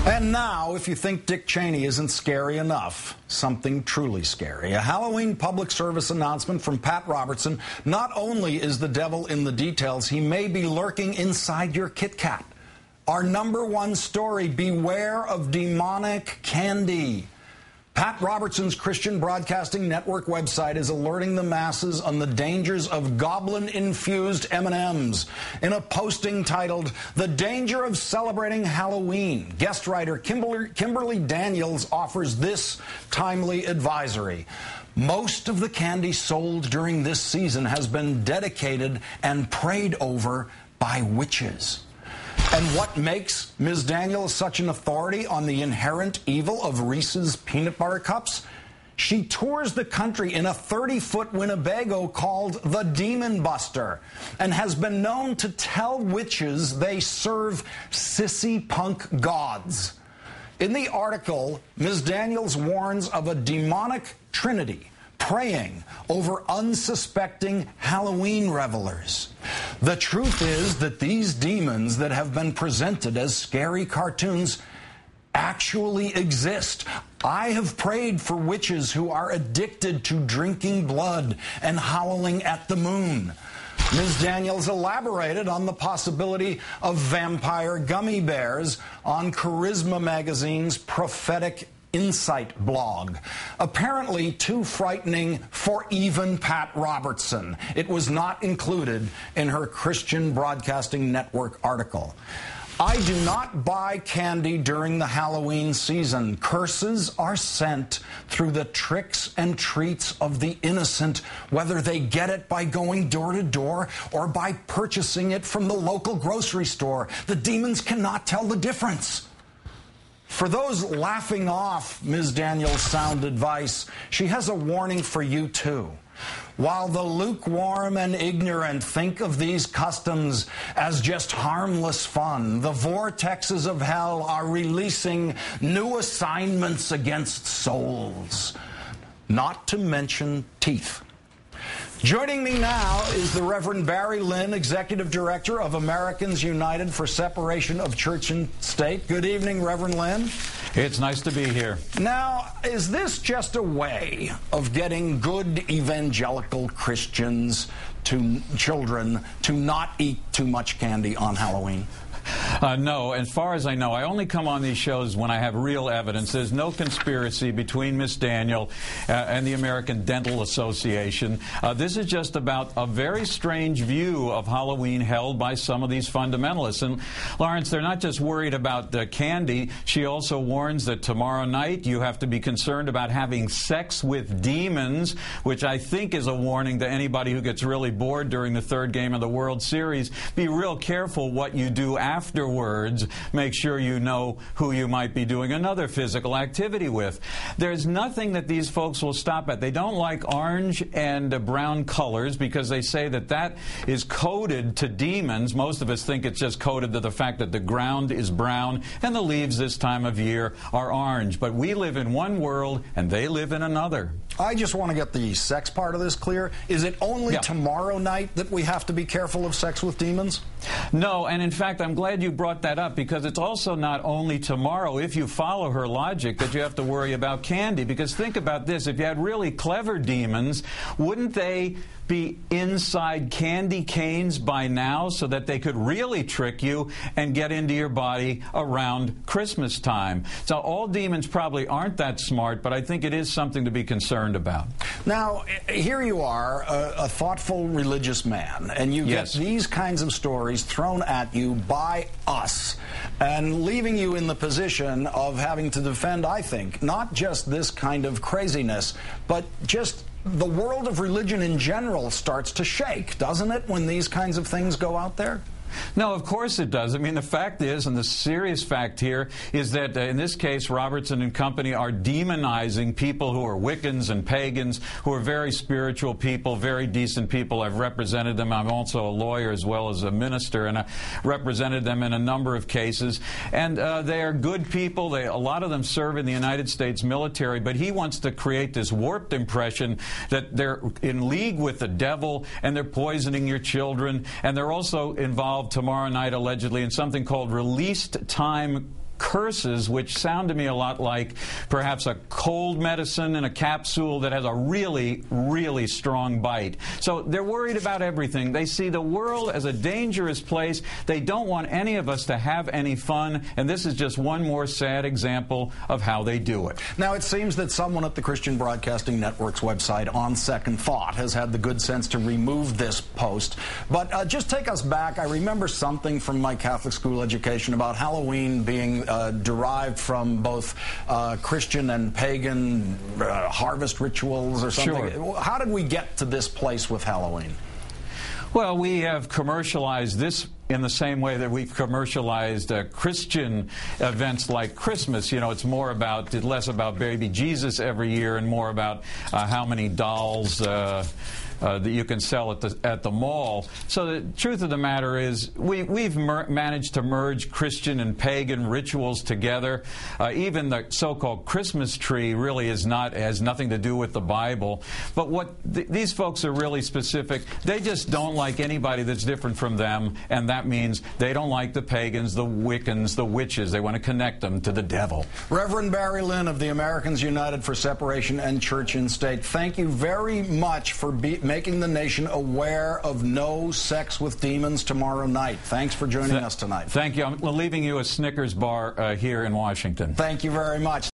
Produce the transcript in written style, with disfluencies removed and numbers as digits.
And now, if you think Dick Cheney isn't scary enough, something truly scary. A Halloween public service announcement from Pat Robertson. Not only is the devil in the details, he may be lurking inside your Kit Kat. Our #1 story, beware of demonic candy. Pat Robertson's Christian Broadcasting Network website is alerting the masses on the dangers of goblin-infused M&Ms. In a posting titled, "The Danger of Celebrating Halloween," guest writer Kimberly Daniels offers this timely advisory. Most of the candy sold during this season has been dedicated and prayed over by witches. And what makes Ms. Daniels such an authority on the inherent evil of Reese's peanut butter cups? She tours the country in a 30-foot Winnebago called the Demon Buster and has been known to tell witches they serve sissy punk gods. In the article, Ms. Daniels warns of a demonic trinity praying over unsuspecting Halloween revelers. The truth is that these demons that have been presented as scary cartoons actually exist. I have prayed for witches who are addicted to drinking blood and howling at the moon. Ms. Daniels elaborated on the possibility of vampire gummy bears on Charisma Magazine's Prophetic Insight blog. Apparently too frightening for even Pat Robertson. It was not included in her Christian Broadcasting Network article. I do not buy candy during the Halloween season. Curses are sent through the tricks and treats of the innocent, whether they get it by going door to door or by purchasing it from the local grocery store. The demons cannot tell the difference. For those laughing off Ms. Daniels' sound advice, she has a warning for you, too. While the lukewarm and ignorant think of these customs as just harmless fun, the vortexes of hell are releasing new assignments against souls, not to mention teeth. Joining me now is the Reverend Barry Lynn, Executive Director of Americans United for Separation of Church and State. Good evening, Reverend Lynn. It's nice to be here. Now, is this just a way of getting good evangelical Christians children to not eat too much candy on Halloween? No, as far as I know, I only come on these shows when I have real evidence. There's no conspiracy between Miss Daniel and the American Dental Association. This is just about a very strange view of Halloween held by some of these fundamentalists. And, Lawrence, they're not just worried about the candy. She also warns that tomorrow night you have to be concerned about having sex with demons, which I think is a warning to anybody who gets really bored during the third game of the World Series. Be real careful what you do afterwards. Make sure you know who you might be doing another physical activity with. There's nothing that these folks will stop at. They don't like orange and brown colors because they say that that is coded to demons. Most of us think it's just coded to the fact that the ground is brown and the leaves this time of year are orange. But we live in one world and they live in another. I just want to get the sex part of this clear. Is it only tomorrow night that we have to be careful of sex with demons? No, and in fact, I'm glad you brought that up because it's also not only tomorrow, if you follow her logic, that you have to worry about candy. Because think about this, if you had really clever demons, wouldn't they be inside candy canes by now so that they could really trick you and get into your body around Christmas time? So all demons probably aren't that smart, but I think it is something to be concerned about. Now, here you are, a thoughtful religious man, and you get these kinds of stories thrown at you by us, and leaving you in the position of having to defend, I think, not just this kind of craziness, but just the world of religion in general starts to shake, doesn't it, when these kinds of things go out there? No, of course it does. I mean, the fact is, and the serious fact here, is that in this case, Robertson and company are demonizing people who are Wiccans and pagans, who are very spiritual people, very decent people. I've represented them. I'm also a lawyer as well as a minister, and I represented them in a number of cases. And they are good people. A lot of them serve in the United States military, but he wants to create this warped impression that they're in league with the devil and they're poisoning your children, and they're also involved tomorrow night allegedly in something called released time curses, which sound to me a lot like perhaps a cold medicine in a capsule that has a really, really strong bite. So they're worried about everything. They see the world as a dangerous place. They don't want any of us to have any fun, and this is just one more sad example of how they do it. Now, it seems that someone at the Christian Broadcasting Network's website, on second thought, has had the good sense to remove this post. But just take us back. I remember something from my Catholic school education about Halloween being derived from both Christian and pagan harvest rituals or something. Sure. How did we get to this place with Halloween? Well, we have commercialized this in the same way that we've commercialized Christian events like Christmas. You know, it's less about baby Jesus every year and more about how many dolls that you can sell at the mall. So the truth of the matter is we've managed to merge Christian and pagan rituals together. Even the so-called Christmas tree really has nothing to do with the Bible. But what these folks are really specific. They just don't like anybody that's different from them, and that means they don't like the pagans, the Wiccans, the witches. They want to connect them to the devil. Reverend Barry Lynn of the Americans United for Separation and Church and State, thank you very much for making the nation aware of no sex with demons tomorrow night. Thanks for joining us tonight. Thank you. I'm leaving you a Snickers bar here in Washington. Thank you very much.